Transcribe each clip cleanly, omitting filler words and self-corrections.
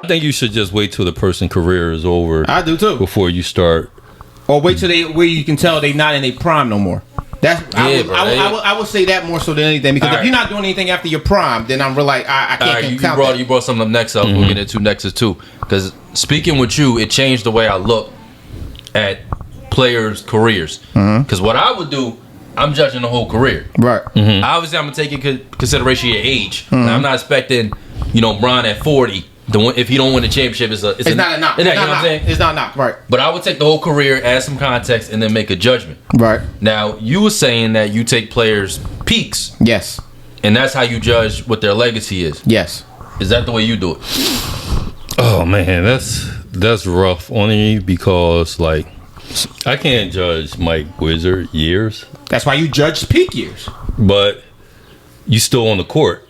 I think you should just wait till the person's career is over. I do too. Before you start. Or wait till where you can tell they not in their prime no more. I would say that more so than anything, because if you're not doing anything after your prime, then I'm really like I can't count that. You brought something up next up. We'll get into next too. Because speaking with you, it changed the way I look at players' careers. Because what I would do, I'm judging the whole career. Right. Obviously, I'm gonna take into consideration your age. I'm not expecting, Bron at 40. If he don't win the championship, it's not a knock. You know what I'm saying? It's not a knock, right? But I would take the whole career, add some context, and then make a judgment. Right. Now, you were saying that you take players' peaks. Yes. And that's how you judge what their legacy is. Yes. Is that the way you do it? Oh man, that's rough on me, because like I can't judge Mike Wizard years. That's why you judge peak years. But you still on the court.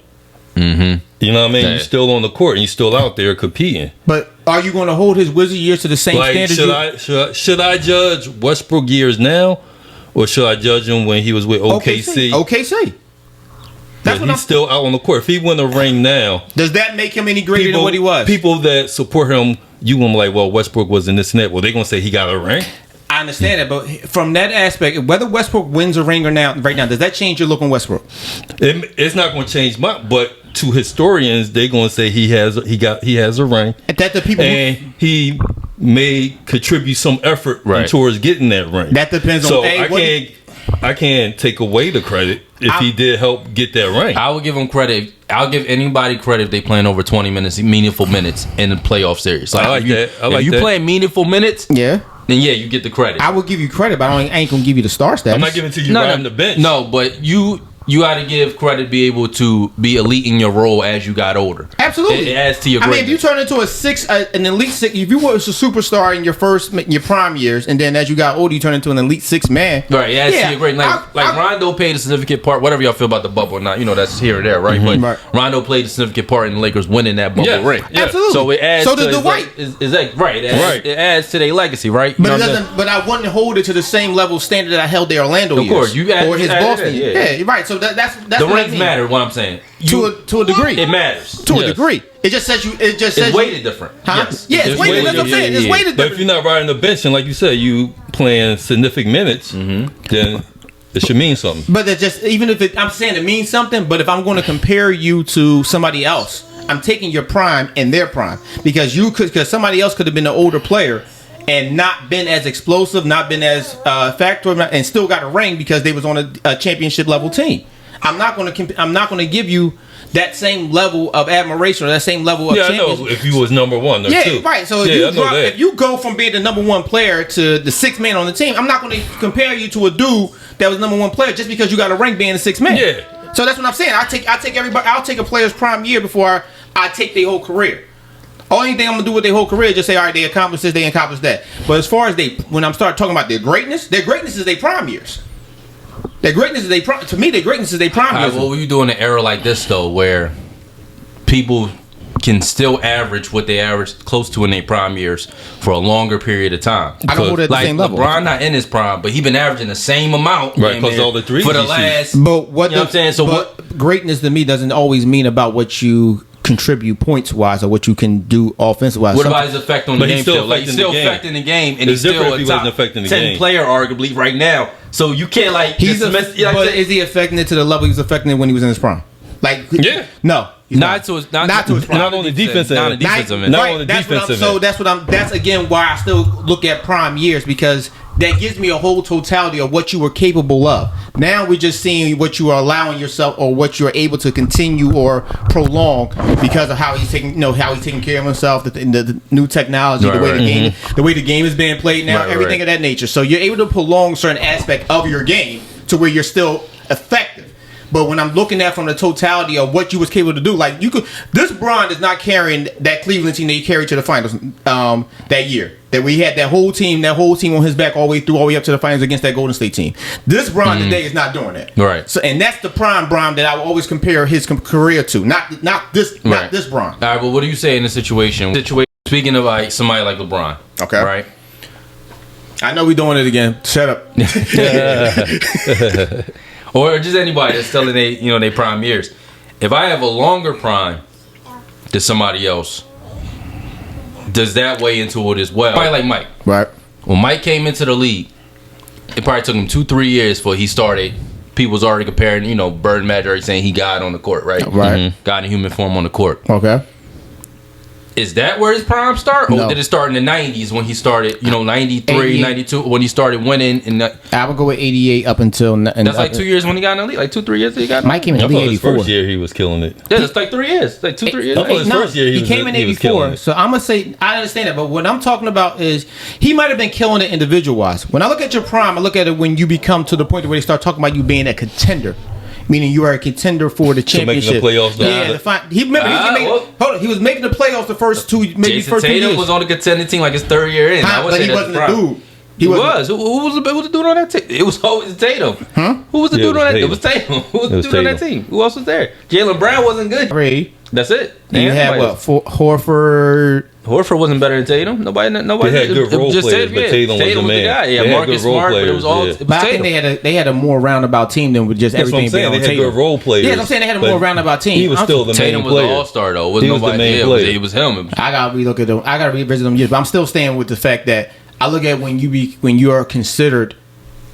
You know what I mean? You're still on the court and you're still out there competing. But are you going to hold his Wizard years to the same standard? Should I judge Westbrook years now, or should I judge him when he was with OKC? OKC. That's what he's still out on the court. If he win a ring now, does that make him any greater than what he was? People that support him, you gonna be like, well, Westbrook was in this and that. Well, they gonna say he got a ring. I understand that, but from that aspect, whether Westbrook wins a ring or not, right now, does that change your look on Westbrook? It's not going to change but to historians, they're going to say he has a ring, that the people he may contribute some effort towards getting that ring. That depends on. I can't take away the credit if he did help get that ring. I would give him credit. I'll give anybody credit if they playing over 20 minutes, meaningful minutes in the playoff series. I like that. If you playing meaningful minutes, yeah. Then you get the credit. I will give you credit, but I ain't gonna give you the star status. I'm not giving it to you on the bench. No, but you got to give credit, be able to be elite in your role as you got older. Absolutely, it adds to your greatness. I mean, if you turn into an elite six, if you was a superstar in your prime years, and then as you got older, you turn into an elite six man. Right, it adds to your greatness. Like Rondo played a significant part. Whatever y'all feel about the bubble or not, that's here or there, right? But Rondo played a significant part in the Lakers winning that bubble ring. Yeah. Absolutely. So it adds. So did Dwight. It adds to their legacy, right? But it doesn't. But I wouldn't hold it to the same level standard that I held the Orlando years. Of course, or his Boston. Yeah, right. So that's the rings matter. What I'm saying, to a degree, it matters to a degree. It just says you. It just says it's weighted different. Huh? Yes. Yeah, it's weighted. That's what I'm saying. It's weighted different. But if you're not riding the bench and like you said, you playing significant minutes, then it should mean something. But it just I'm saying it means something. But if I'm going to compare you to somebody else, I'm taking your prime and their prime because somebody else could have been an older player and not been as explosive, not been as factor, and still got a ring because they was on a championship level team. I'm not going to give you that same level of admiration or that same level of championship. I know if you was number one or two. Yeah, right. So if you go from being the number one player to the sixth man on the team, I'm not going to compare you to a dude that was number one player just because you got a ring being the sixth man. Yeah. So that's what I'm saying. I'll take everybody. I'll take a player's prime year before I take their whole career. Only thing I'm gonna do with their whole career is just say, all right, they accomplished this, they accomplished that. But as far as when I'm start talking about their greatness is their prime years. Their greatness is their prime. To me, their greatness is their prime years. What will you do in an era like this though, where people can still average what they average close to in their prime years for a longer period of time? I don't hold it at the same level. LeBron not in his prime, but he been averaging the same amount, right? Because all the threes for the last. But what you know what I'm saying? So what greatness to me doesn't always mean about what you contribute points wise or what you can do offensive wise. What about his effect on the game? He's still affecting the game, and he's still a top 10 player, arguably right now. So you can't but is he affecting it to the level he was affecting it when he was in his prime? No. Not on the defensive end. So that's again why I still look at prime years, because that gives me a whole totality of what you were capable of. Now we're just seeing what you are allowing yourself or what you're able to continue or prolong because of how he's taking care of himself, the new technology, the way the game is being played now, everything of that nature. So you're able to prolong certain aspect of your game to where you're still effective. But when I'm looking at from the totality of what you was capable to do, like this Bron is not carrying that Cleveland team that he carried to the finals that year. That we had that whole team on his back all the way up to the finals against that Golden State team. This Bron today is not doing that. Right. So and that's the prime Bron that I will always compare his career to. Not this Bron. All right, but what do you say in this situation? Speaking of like somebody like LeBron. Okay. Right. I know we're doing it again. Shut up. Or just anybody that's still in their prime years. If I have a longer prime than somebody else, does that weigh into it as well? Probably like Mike. Right. When Mike came into the league, it probably took him 2-3 years before he started. People was already comparing, Bird Magic, saying he got on the court, right? Right. Got in human form on the court. Okay. Is that where his prime start? Or No. did it start in the 90s when he started, 93, 88. 92, when he started winning? I would go with 88 up until. That's like 2 years when he got in the league. Like 2-3 years that he got in the Mike came in I the thought league his 84. first year he was killing it. Yeah, it's like 3 years. Like 2-3 years. I thought his first year he came in he was killing 84. it. So I'm gonna say I understand that, but what I'm talking about is he might have been killing it individual wise. When I look at your prime, I look at it when you become to the point where they start talking about you being a contender. Meaning you are a contender for the championship. making the playoffs, he was making the playoffs the first two, maybe Jason first 2 Tatum years. was on the contending team like his third year in. I would But say he that's wasn't prime. a dude. He was. Who was the dude on that team? It was always Tatum. Who was the Yeah, dude it on was that? It was Tatum. Who was the dude on that Tatum. team? Who else was there? Jalen Brown wasn't good. Ray. That's it. You had what? Horford. Horford wasn't better than Tatum. Nobody. They had good role players, but Tatum was the man. the guy. Yeah, They had Marcus good role Smart, but it was all. players, It was But I think Tatum. they had a more roundabout team than with just That's what everything I'm saying. being They on had Tatum. good role players. Yeah, I'm saying they had a more but roundabout team. He was still the main Tatum was player. the all-star though. It was He was the nobody. main Yeah, player. it was him. I gotta relook at them. I gotta revisit them years, but I'm still staying with the fact that I look at when you are considered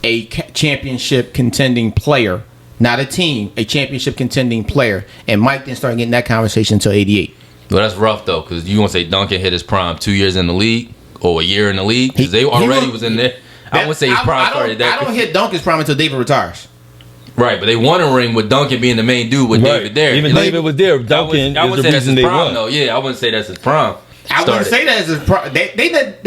a championship contending player, not a team, a championship contending player, and Mike didn't start getting that conversation until '88. Well, that's rough though, because you want to say Duncan hit his prime 2 years in the league or a year in the league because they already was in there. I would say his prime started that. I don't hit Duncan's prime until David retires. Right, but they won a ring with Duncan being the main dude with David there. Even David was there. Duncan I is wouldn't the say that's reason his they prime won. though. Yeah, I wouldn't say that's his prime. I wouldn't say that as his prime. They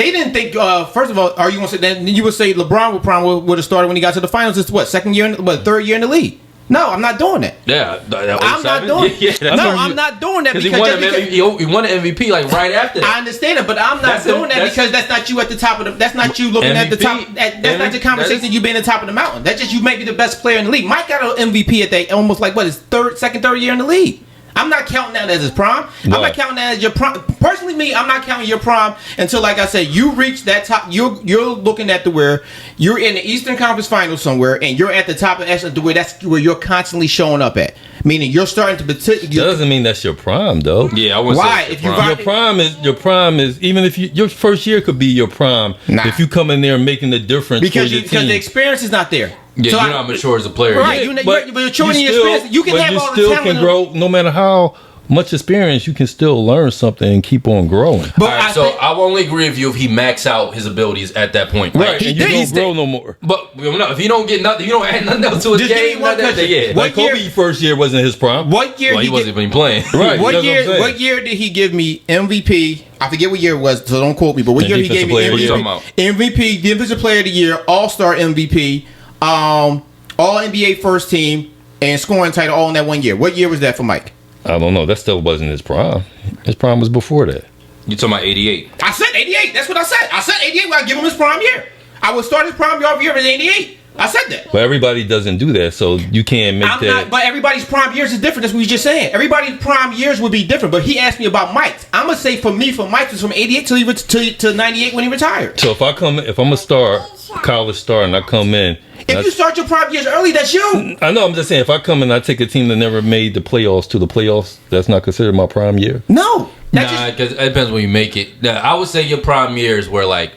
didn't think. First of all, are you gonna say that? You would say LeBron would have started when he got to the finals. It's what, third year in the league? No, I'm not doing that. Yeah, I'm not doing. I'm not doing that because because he won an MVP like right after that. I understand it, but I'm not doing that because that's not you at the top of the. That's not you looking at the top. That's not the conversation. You being the top of the mountain. That's just you may be the best player in the league. Mike got an MVP at that almost like what his second, third year in the league. I'm not counting that as his prime. No. I'm not counting that as your prime. Personally, me, I'm not counting your prime until, like I said, you reach that top. You're looking at where you're in the Eastern Conference Finals somewhere, and you're at the top of the where that's where you're constantly showing up at. Meaning you're starting to. That doesn't mean that's your prime, though. Yeah, I wouldn't Why? say If your you prime. Your prime is even if your first year could be your prime if you come in there making the difference because for your team. the experience is not there. Yeah, So you're not mature as a player. Right, yet. you're maturing in your experience. You can have all the still talent. can grow no matter how much experience. You can still learn something and keep on growing. But All right, I will only agree with you if he max out his abilities at that point. Right, and you He's don't grow no more. But no, if you don't get nothing, you don't add nothing else to his Just give game. me one question. Yeah. Like Kobe first year wasn't his prime. What year? Well, he wasn't even playing. Right. What that's year? I'm saying. What year did he give me MVP? I forget what year it was, so don't quote me. But what And year he gave me defensive player of the year. MVP, defensive player of the year, All Star MVP, All NBA first team, and scoring title all in that 1 year. What year was that for Mike? I don't know. That still wasn't his prime. His prime was before that. You talking about 88? I said 88. That's what I said. I said 88 when I give him his prime year. I would start his prime year as 88. I said that. But everybody doesn't do that, so you can't make that. But everybody's prime years is different. That's what we just saying. Everybody's prime years would be different. But he asked me about Mike's. I'm gonna say for Mike was from 88 to 98 when he retired. So if I'm a star, college star, and I come in. If you start your prime years early, that's you. I know. I'm just saying, if I come in, and I take a team that never made the playoffs to the playoffs. That's not considered my prime year. No. Nah, because it depends when you make it. Now, I would say your prime years were like.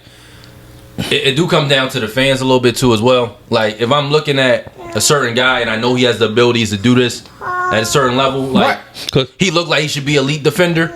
It do come down to the fans a little bit too as well. Like if I'm looking at a certain guy and I know he has the abilities to do this at a certain level, like he looked like he should be elite defender,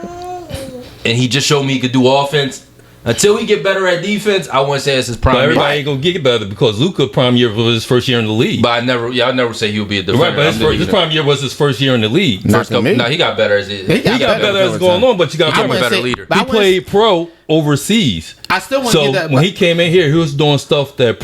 and he just showed me he could do offense. Until he get better at defense, I wouldn't say it's his prime. But everybody year. ain't gonna get better because Luka prime year was his first year in the league. But I never say he would be a defender. Right, but his prime year was his first year in the league. Not to me. No, he got better as it. He got better as going on, but you got to He remember, a better leader. he played pro overseas. I still want to So get that. when he came in here, he was doing stuff that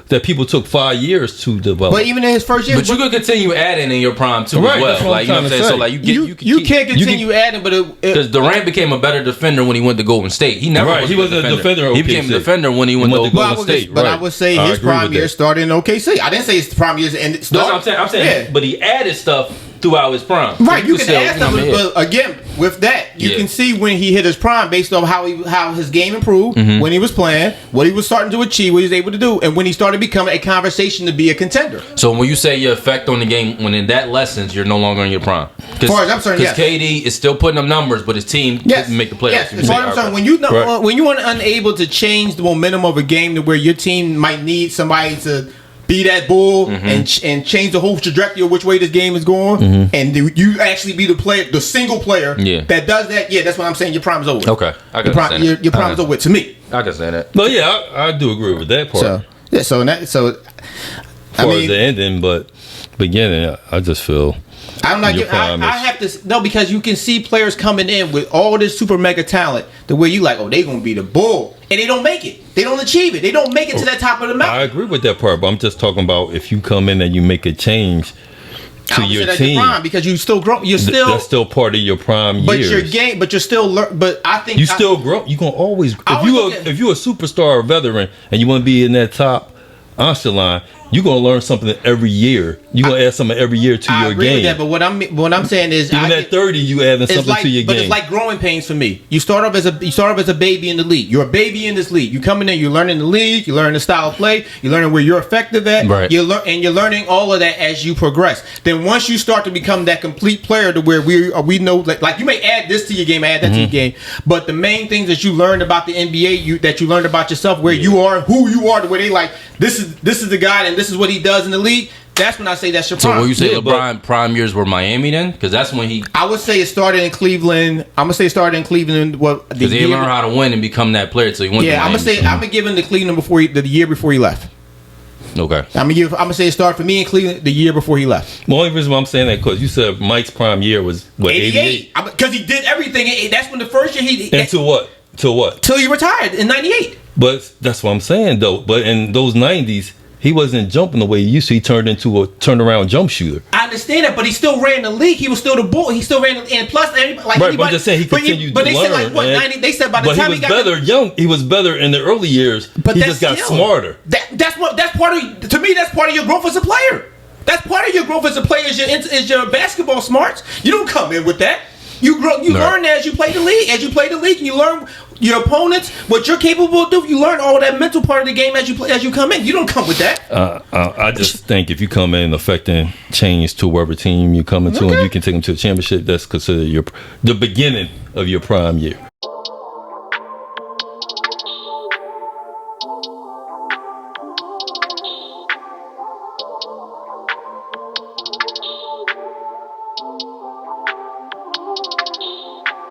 that people took 5 years to develop. But even in his first year, But you could continue adding in your prime too Right, as that's well. what Like I'm you know what I'm trying to saying. So say. like you can't continue adding, but because Durant became a better defender when he went to Golden State. He never Right, he was a defender at He became a OKC. defender when he went to Golden State. But I right. would say I his agree prime with year that. started in OKC. I didn't say his prime years and That's what I'm saying. Yeah. But he added stuff throughout his prime. Right, you can still, ask him, but again, with that, you can see when he hit his prime based on how his game improved, when he was playing, what he was starting to achieve, what he was able to do, and when he started becoming a conversation to be a contender. So when you say your effect on the game, when in that lessons, you're no longer in your prime. As far as I'm concerned, yes. KD is still putting up numbers, but his team didn't make the playoffs. Yes, as far as I'm concerned, when you are unable to change the momentum of a game to where your team might need somebody to be that bull and change the whole trajectory of which way this game is going, and you actually be the player, the single player that does that. Yeah, that's what I'm saying. Your prime is over. Okay, I can understand your prime is over to me. I can say that. But yeah, I do agree with that part. I mean, the ending, but beginning, I just feel. I'm not. I have to because you can see players coming in with all this super mega talent, the way you like, oh, they gonna be the bull, and they don't make it. They don't achieve it. They don't make it to that top of the mountain. I agree with that part, but I'm just talking about if you come in and you make a change to your team, prime because you still grow. That's still part of your prime years. But your game, but you're still. But I think you still grow. You gonna always if you're a superstar or veteran and you want to be in that top echelon, you're gonna learn something every year. You're gonna add something every year to your agree game. With that, but what I'm saying is, even at 30, you adding something to your game. But it's like growing pains for me. You start off as a baby in the league. You're a baby in this league. You coming in, you're learning the league, you're learning the style of play, you're learning where you're effective at. Right. You're learning all of that as you progress. Then once you start to become that complete player, to where we know like you may add this to your game, add that to your game, but the main things that you learned about the NBA, that you learned about yourself, where you are, who you are, the way they like this is the guy and this is what he does in the league. That's when I say that's your prime. So when you say LeBron prime years were Miami then? Because that's when he... I would say it started in Cleveland. I'm going to say it started in Cleveland. Because he learned how to win and become that player, so he went to Miami. I'm going to say I've been giving the Cleveland the year before he left. Okay. I'm going to say it started for me in Cleveland the year before he left. The only reason why I'm saying that because you said Mike's prime year was what, 88? Because he did everything. That's when the first year he... And to what? Till he retired in 98. But that's what I'm saying though. But in those 90s, he wasn't jumping the way he used to. He turned into a turnaround jump shooter. I understand that, but he still ran the league. He was still the bull. He still ran, and plus, like right. But I'm just saying he continued to learn. But they said like what? 90, they said by the time he got better young. He was better in the early years. But he just got smarter. That's part of. To me, that's part of your growth as a player. That's part of your growth as a player. Is your basketball smarts. You don't come in with that. You grow. You learn as you play the league. As you play the league, and you learn your opponents, what you're capable of doing. You learn all that mental part of the game as you play, as you come in. You don't come with that. I just think if you come in affecting change to wherever team you come into and you can take them to the championship, that's considered the beginning of your prime year.